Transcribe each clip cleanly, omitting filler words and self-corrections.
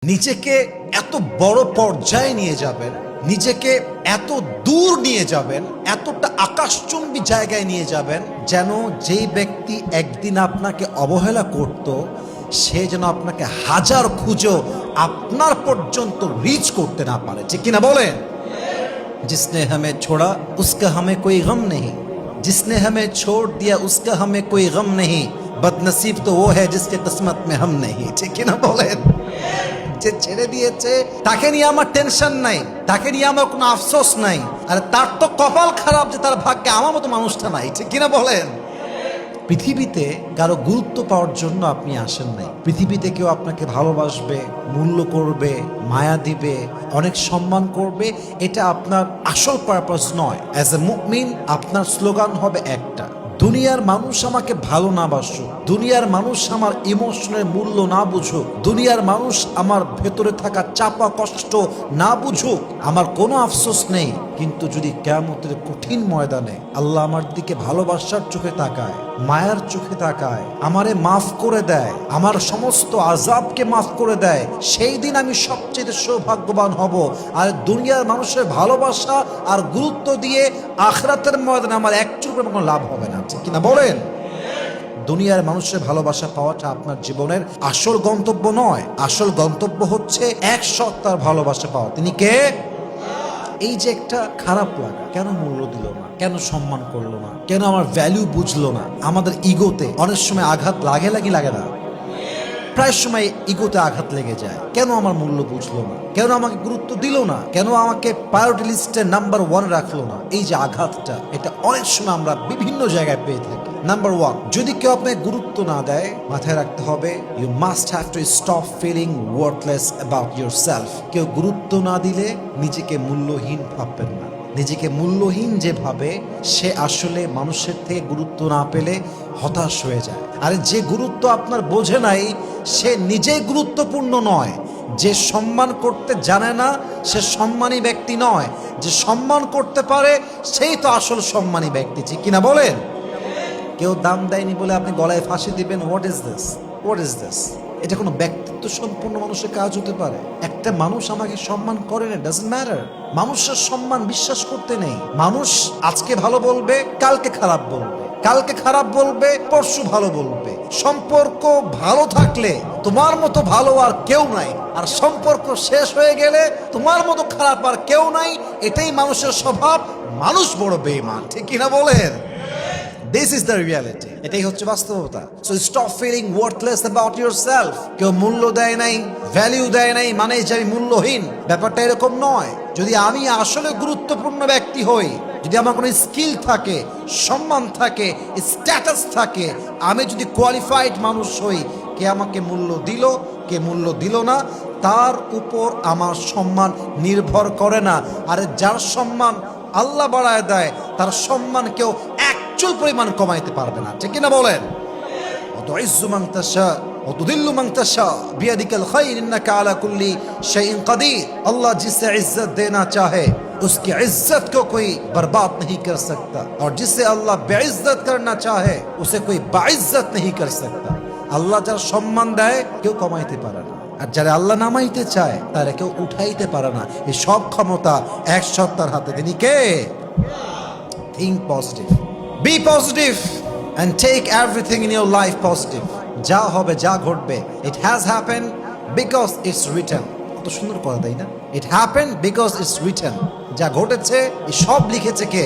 নিজেকে এত বড় পর্যায়ে নিয়ে যাবেন, নিজেকে এত দূর নিয়ে যাবেন, এতটা আকাশচুম্বী জায়গায় নিয়ে যাবেন যেন যেই ব্যক্তি একদিন আপনাকে অবহেলা করত সে যেন আপনাকে হাজার খুঁজো আপনার পর্যন্ত রিচ করতে না পারে। ঠিক কিনা বলেন? जिसने हमें छोड़ा उसका हमें कोई गम नहीं, जिसने हमें छोड़ दिया उसका हमें कोई गम नहीं, बदनसीब तो वो है जिसके किस्मत में हम नहीं। ঠিক না বলেন? যে ছেড়ে দিয়েছে তাকে নিয়ে আমার টেনশন নাই, তাকে নিয়ে আমার কোনো আফসোস নাই, আর তার তো কপাল খারাপ যে তার ভাগ্যে আমার মতো মানুষটা নাই। ঠিক কিনা বলেন? পৃথিবীতে কারো গুরুত্ব পাওয়ার জন্য আপনি আসেন নাই। পৃথিবীতে কেউ আপনাকে ভালোবাসবে, মূল্য করবে, মায়া দিবে, অনেক সম্মান করবে, এটা আপনার আসল পারপাস নয়। অ্যাজ এ মুমিন আপনার স্লোগান হবে একটা, দুনিয়ার মানুষ আমাকে ভালো না বাসুক, দুনিয়ার মানুষ আমার ইমোশনের মূল্য না বুঝুক, দুনিয়ার মানুষ আমার ভেতরে থাকা চাপা কষ্ট না বুঝুক, আমার কোনো আফসোস নেই। কিন্তু যদি কিয়ামতের কঠিন ময়দানে আল্লাহ আমার দিকে ভালোবাসার চোখে তাকায়, মায়ার চোখে তাকায়, আমারে মাফ করে দেয়, আমার সমস্ত আযাবকে মাফ করে দেয়, সেই দিন আমি সবচেয়ে সৌভাগ্যবান হব। আর দুনিয়ার মানুষের ভালোবাসা আর গুরুত্ব দিয়ে আখিরাতের ময়দানে আমার একটু কোনো লাভ হবে না। ঠিক কিনা বলেন? দুনিয়ার মানুষের ভালোবাসা পাওয়াটা আপনার জীবনের আসল গন্তব্য নয়। আসল গন্তব্য হচ্ছে এক সত্তার ভালোবাসা পাওয়া। তিনি কে? এই যে একটা খারাপ লাগা, কেন মূল্য দিল না, কেন সম্মান করলো না, কেন আমার ভ্যালু বুঝলো না, আমাদের ইগোতে অনেক সময় আঘাত লাগে না? প্রায় সময় ইগোতে আঘাত লেগে যায়। কেন আমার মূল্য বুঝলো না, কেন আমাকে গুরুত্ব দিল না, কেন আমাকে প্রায়োরিটি লিস্টে নাম্বার 1 রাখলো না, এই যে আঘাতটা, এটা অনেক সময় আমরা বিভিন্ন জায়গায় পেয়ে থাকি। নাম্বার 1, যদি কেউ আপনাকে গুরুত্ব না দেয়, মাথায় রাখতে হবে you must have to stop feeling worthless about yourself. কেউ গুরুত্ব না দিলে নিজেকে মূল্যহীন ভাববেন না। নিজেকে মূল্যহীন যে ভাবে সে আসলে মানুষের থেকে গুরুত্ব না পেলে হতাশ হয়ে যায়। আর যে গুরুত্ব আপনার বোঝে নাই সে নিজেই গুরুত্বপূর্ণ নয়। যে সম্মান করতে জানে না সে সম্মানী ব্যক্তি নয়। যে সম্মান করতে পারে সেই তো আসল সম্মানী ব্যক্তি। ঠিক কিনা বলেন? কেউ দাম দেয়নি বলে আপনি গলায় ফাঁসি দিবেন, হোয়াট ইজ দিস? এটা কোনো ব্যক্তিত্ব সম্পূর্ণ মানুষের কাজ হতে পারে? একটা মানুষ আমাকে সম্মান করে না, ডাজন্ট ম্যাটার। মানুষের সম্মান বিশ্বাস করতে নেই। মানুষ আজকে ভালো বলবে, কালকে খারাপ বলবে, কালকে খারাপ বলবে, পরশু ভালো বলবে। সম্পর্ক ভালো থাকলে তোমার মতো ভালো আর কেউ নাই, আর সম্পর্ক শেষ হয়ে গেলে তোমার মতো খারাপ আর কেউ নাই। এটাই মানুষের স্বভাব। মানুষ বড় বেঈমান। ঠিক কিনা বলেন? This is the reality. এটাই হচ্ছে বাস্তবতা। So stop feeling worthless about yourself. কেউ মূল্য দেয় নাই, ভ্যালিউ দেয় নাই মানে যে আমি মূল্যহীন, ব্যাপারটা এরকম নয়। যদি আমি আসলে গুরুত্বপূর্ণ ব্যক্তি হই, যদি আমার কোনো স্কিল থাকে, সম্মান থাকে, স্ট্যাটাস থাকে, আমি যদি কোয়ালিফাইড মানুষ হই, কে আমাকে মূল্য দিল, কে মূল্য দিল না, তার উপর আমার সম্মান নির্ভর করে না। আর যার সম্মান আল্লাহ বাড়ায় দেয় তার সম্মান কেউ চুল পরিমাণ কমাইতে পারবে না। ঠিক কিনা বলেন? তুইজ্জু মান তাশা ওয়া তুযিল্লু মান তাশা বিয়াদিকাল খায়র ইন্নাকা আলা কুল্লি শাইইন কাদির। अल्लाह जिसे इज्जत देना चाहे उसकी इज्जत को कोई बर्बाद नहीं कर सकता, और जिसे अल्लाह बेइज्जत करना चाहे उसे कोई बाइज्जत नहीं कर सकता। আল্লাহ যার সম্মান দেয় কেউ কমাইতে পারে না, আর যারা আল্লাহ নামাইতে চায় তারা কেউ উঠাইতে পারে না। এই সব ক্ষমতা এক সত্তার হাতে। তিনি কে? Think positive. Be positive and take everything in your life positive. যা হবে, যা ঘটবে, it has happened because it's written. কত সুন্দর কথা, তাই না? It happened because it's written. যা ঘটেছে এই সব লিখেছে কে?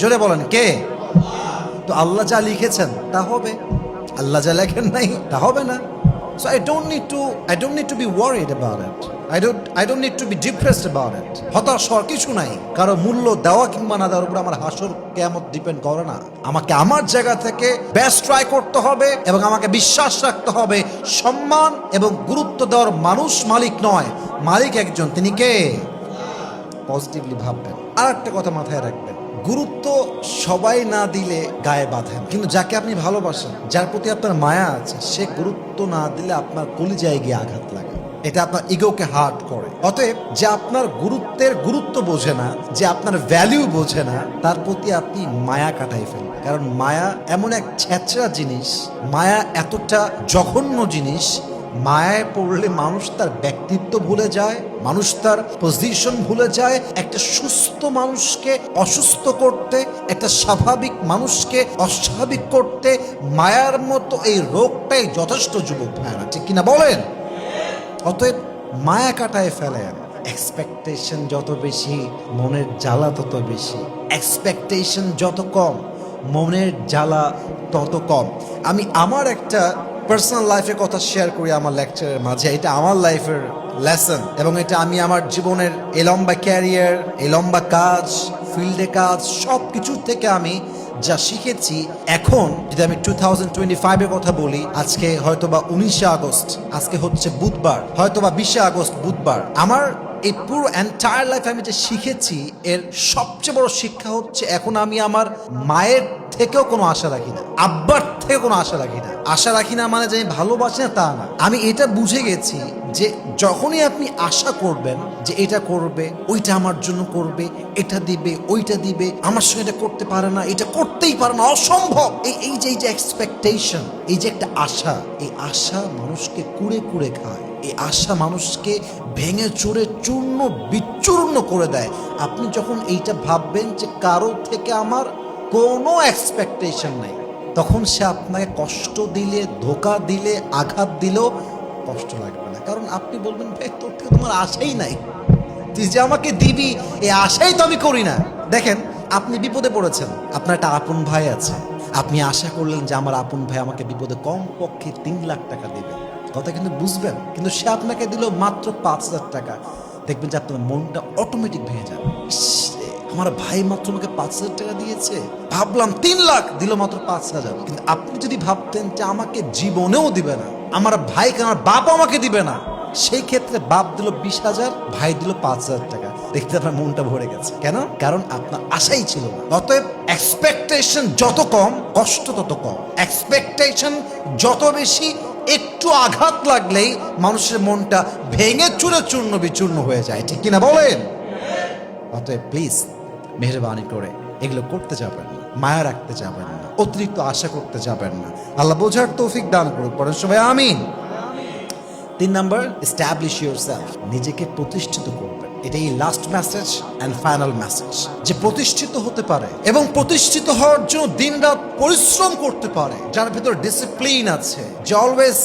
জোরে বলেন, কে? তো আল্লাহ যা লিখেছেন তা হবে, আল্লাহ যা লেখেন নাই তা হবে না। So I don't need to be worried about it. I don't need to be depressed about it. হতাশ হওয়ার কিছু নাই। কারো মূল্য দেওয়া কিংবা না দেওয়ার উপর আমার হাসর কিয়ামত ডিপেন্ড করে না। আমাকে আমার জায়গা থেকে বেস্ট ট্রাই করতে হবে এবং আমাকে বিশ্বাস রাখতে হবে সম্মান এবং গুরুত্ব দেওয়ার মানুষ মালিক নয়, মালিক একজন। তিনি কে? পজিটিভলি ভাববেন। আর একটা কথা মাথায় রাখবেন, গুরুত্ব সবাই না দিলে গায়ে বাঁধে না, কিন্তু যাকে আপনি ভালোবাসেন, যার প্রতি আপনার মায়া আছে, সে গুরুত্ব না দিলে আপনার কলিজায় গিয়ে আঘাত লাগে। এটা আপনার ইগোকে হার্ট করে। অতএব যে আপনার গুরুত্বের গুরুত্ব বোঝে না, যে আপনার ভ্যালু বোঝে না, তার প্রতি আপনি মায়া কাটাই ফেলবেন। কারণ মায়া এমন এক ছেঁচড়া জিনিস, মায়া এতটা জঘন্য জিনিস মায়ায় পড়লে মানুষ তার ব্যক্তিত্ব ভুলে যায়, মানুষ তার পজিশন ভুলে যায়। একটা সুস্থ মানুষকে অসুস্থ করতে, একটা স্বাভাবিক মানুষকে অস্বাভাবিক করতে মায়ার মতো এই রোগটাই যথেষ্ট, যুবক ভাইরা, ঠিক কিনা বলেন? অতএব মায়া কাটায় ফেলেন। এক্সপেকটেশন যত বেশি, মনের জ্বালা তত বেশি। এক্সপেকটেশন যত কম, মনের জ্বালা তত কম। আমি আমার একটা পার্সোনাল লাইফের কথা শেয়ার করি আমার লেকচারের মাঝে। এটা আমার লাইফের লেসন, এবং এটা আমি আমার জীবনের এই লম্বা ক্যারিয়ার, এই লম্বা কাজ, ফিল্ডে কাজ, সব কিছুর থেকে আমি যা শিখেছি। এখন যদি আমি 2025-এর কথা বলি, আজকে হয়তোবা 19শে আগস্ট, আজকে হচ্ছে বুধবার, হয়তোবা 20শে আগস্ট বুধবার। আমার এই পুরো এন্টায়ার লাইফ আমি যে শিখেছি, এর সবচেয়ে বড় শিক্ষা হচ্ছে এখন আমি আমার মায়ের থেকেও কোনো আশা রাখি না, আব্বার থেকে কোনো আশা রাখি না। আশা রাখি না মানে যে আমি ভালোবাসি না তা না, আমি এটা বুঝে গেছি যে যখনই আপনি আশা করবেন যে এটা করবে, ওইটা আমার জন্য করবে, এটা দিবে, ওইটা দিবে, আমার সঙ্গে এটা করতে পারে না, এটা করতেই পারে না, অসম্ভব, এই যে এক্সপেকটেশন, এই যে একটা আশা, এই আশা মানুষকে কুড়ে কুড়ে খায়। এই আশা মানুষকে ভেঙে চুরে চূর্ণ বিচূর্ণ করে দেয়। আপনি যখন এইটা ভাববেন যে কারো থেকে আমার কোনো এক্সপেকটেশন নাই, তখন সে আপনাকে কষ্ট দিলে, ধোকা দিলে, আঘাত দিলেও কষ্ট লাগবে না। কারণ আপনি বলবেন, ভাই তোর থেকে তোমার আশাই নাই, তুই যে আমাকে দিবি এই আশাই তো আমি করি না। দেখেন, আপনি বিপদে পড়েছেন, আপনার একটা আপন ভাই আছে, আপনি আশা করলেন যে আমার আপন ভাই আমাকে বিপদে কমপক্ষে 3 লাখ টাকা দেবে, কথা কিন্তু বুঝবেন। কিন্তু সে আপনাকে দিল মাত্র 5,000 টাকা। দেখবেন যে আপনার মনটা অটোমেটিক ভেঙে যাবে। আমার ভাই মাত্র আমাকে 5,000 টাকা দিয়েছে, ভাবলাম 3 লাখ, দিল মাত্র 5,000। কিন্তু আপনি যদি ভাবতেন যে আমাকে জীবনেও দিবে না, আমার ভাইকে আমার বাপ আমাকে দিবে না, সেই ক্ষেত্রে বাপ দিল 20,000, ভাই দিল 5,000 টাকা, দেখতে আপনার মনটা ভরে গেছে। কেন? কারণ আপনার আশাই ছিল না। অতএব এক্সপেকটেশন যত কম, কষ্ট তত কম। এক্সপেকটেশন যত বেশি, একটু আঘাত লাগলেই মানুষের মনটা ভেঙে চুরে চূর্ণ বিচূর্ণ হয়ে যায়, ঠিক কিনা বলেন? অতএব প্লিজ মেহরবানি করে এগুলো করতে যাবেন না, মায়া রাখতে যাবেন না, অতিরিক্ত আশা করতে যাবেন না। আল্লাহ বোঝার তৌফিক দান করুক, পড়েন সবাই আমিন। 3 নাম্বার, এস্টাবলিশ ইয়োরসেলফ, নিজেকে প্রতিষ্ঠিত করবেন। এটাই last message and final message, যে প্রতিষ্ঠিত হতে পারে এবং প্রতিষ্ঠিত হওয়ার জন্য দিনরাত পরিশ্রম করতে পারে, যার ভিতর ডিসিপ্লিন আছে, যে অলওয়েজ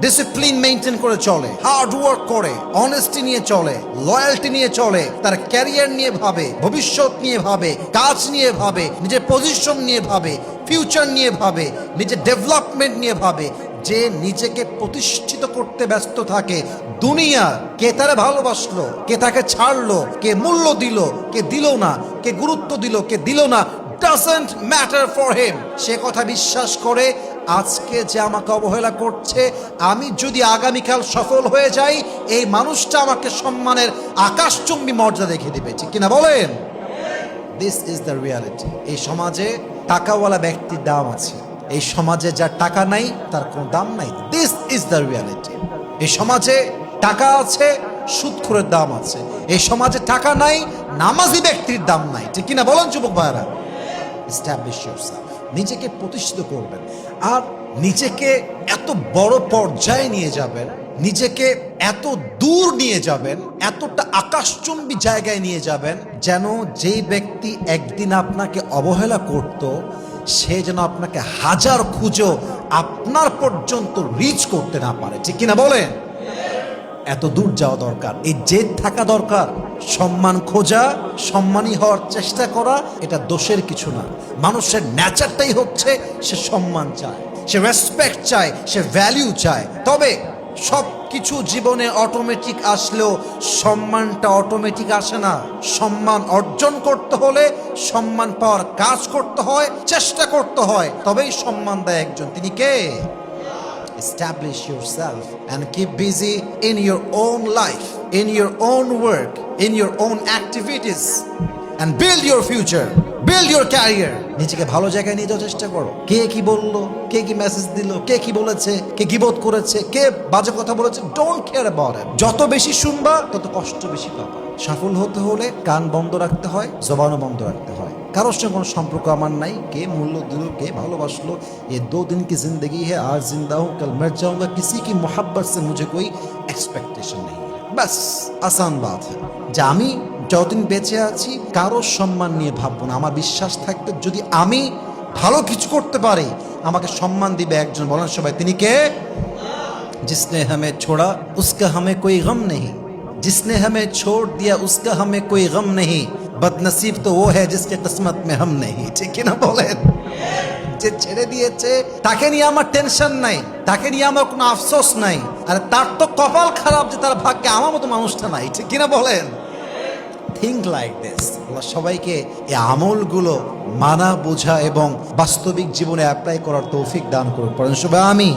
ডিসিপ্লিন মেইনটেইন করে চলে, হার্ড ওয়ার্ক করে, অনেস্টি নিয়ে চলে, লয়্যালটি নিয়ে চলে, তার ক্যারিয়ার নিয়ে ভাবে, ভবিষ্যৎ নিয়ে ভাবে, কাজ নিয়ে ভাবে, নিজের পজিশন নিয়ে ভাবে, ফিউচার নিয়ে ভাবে, নিজের ডেভেলপমেন্ট নিয়ে ভাবে, যে নিজেকে প্রতিষ্ঠিত করতে ব্যস্ত থাকে। দুনিয়া কে তারে ভালোবাসলো, কে তাকে ছাড়লো, কে মূল্য দিল, কে দিল না, কে গুরুত্ব দিল, কে দিল না, ডাজন্ট ম্যাটার ফর হিম। সে কথা বিশ্বাস করে আজকে যে আমাকে অবহেলা করছে, আমি যদি আগামীকাল সফল হয়ে যাই, এই মানুষটা আমাকে সম্মানের আকাশচুম্বী মর্যাদা রেখে দিবে, ঠিক কিনা বলেন? This is the reality. এই সমাজে টাকাওয়ালা ব্যক্তির দাম আছে, এই সমাজে যার টাকা নাই তার কোনো দাম নাই। This is the reality. এই সমাজে টাকা আছে, সুদখোরের দাম আছে। এই সমাজে টাকা নাই, নামাজি ব্যক্তির দাম নাই, ঠিক কিনা বলেন যুবক ভাইরা? এস্টাবলিশ ইয়োরসেলফ, নিজেকে প্রতিষ্ঠিত করবেন, আর নিজেকে এত বড় পর্যায়ে নিয়ে যাবেন, নিজেকে এত দূর নিয়ে যাবেন, এতটা আকাশচুম্বী জায়গায় নিয়ে যাবেন, যেন যেই ব্যক্তি একদিন আপনাকে অবহেলা করত, সে যেন আপনাকে হাজার খুঁজো আপনার পর্যন্ত রিচ করতে না পারে, ঠিক কিনা বলেন? এত দূর যাওয়া দরকার, এই জেদ থাকা দরকার। সম্মান খোঁজা, সম্মানী হওয়ার চেষ্টা করা, এটা দোষের কিছু না। মানুষের নেচারটাই হচ্ছে সে সম্মান চায়, সে রেসপেক্ট চায়, সে ভ্যালিউ চায়। তবে সব কিছু জীবনে অটোমেটিক আসলেও সম্মানটা অটোমেটিক আসে না। সম্মান অর্জন করতে হলে সম্মান পাওয়ার কাজ করতে হয়, চেষ্টা করতে হয়, তবেই সম্মান দেয় একজন। তিনি কে? Establish yourself and keep busy in your own life, in your own work, in your own activities, and build your future, build your career. নিজেকে ভালো জায়গায় নিয়ে যাওয়ার চেষ্টা করো। কে কি বললো, কে কি মেসেজ দিল, কে কি বলেছে, কে গীবত করেছে, কে বাজে কথা বলেছে, ডোন্ট কেয়ার অ্যাবাউট ইট। যত বেশি শুনবা তত কষ্ট বেশি পাবা। সফল হতে হলে কান বন্ধ রাখতে হয়, জবানও বন্ধ রাখতে হয়। কারোর সঙ্গে কোনো সম্পর্ক আমার নাই, কে মূল্য দিল, কে ভালোবাসলো, ये 2 दिन की जिंदगी है, आज जिंदा हूँ कल मर जाऊंगा, किसी की मोहब्बत से मुझे कोई एक्सपेक्टेशन नहीं है। बस आसान बात है যে আমি যতদিন বেঁচে আছি কারোর সম্মান নিয়ে ভাববো না। আমার বিশ্বাস থাকতে যদি আমি ভালো কিছু করতে পারি আমাকে সম্মান দিবে একজন। বলেন সবাই, তিনি কে? जिसने हमें छोड़ा उसका हमें कोई गम नहीं, जिसने हमें छोड़ दिया उसका हमें कोई गम नहीं, बदनसीब तो वो है जिसके किस्मत में हम नहीं। ঠিক কি না বলেন? যে ছেড়ে দিয়েছে তাকে নিয়ে আমার টেনশন নাই, তাকে নিয়ে আমার কোনো আফসোস নাই। আর তার তো কপাল খারাপ যে তার ভাগ্যে আমার মতো মানুষটা নাই। ঠিক কি না বলেন? Think like this. আল্লাহ সবাইকে এই আমলগুলো মানা, বোঝা এবং বাস্তবিক জীবনে অ্যাপ্লাই করার তৌফিক দান করুন। পড়েন সবাই আমিন।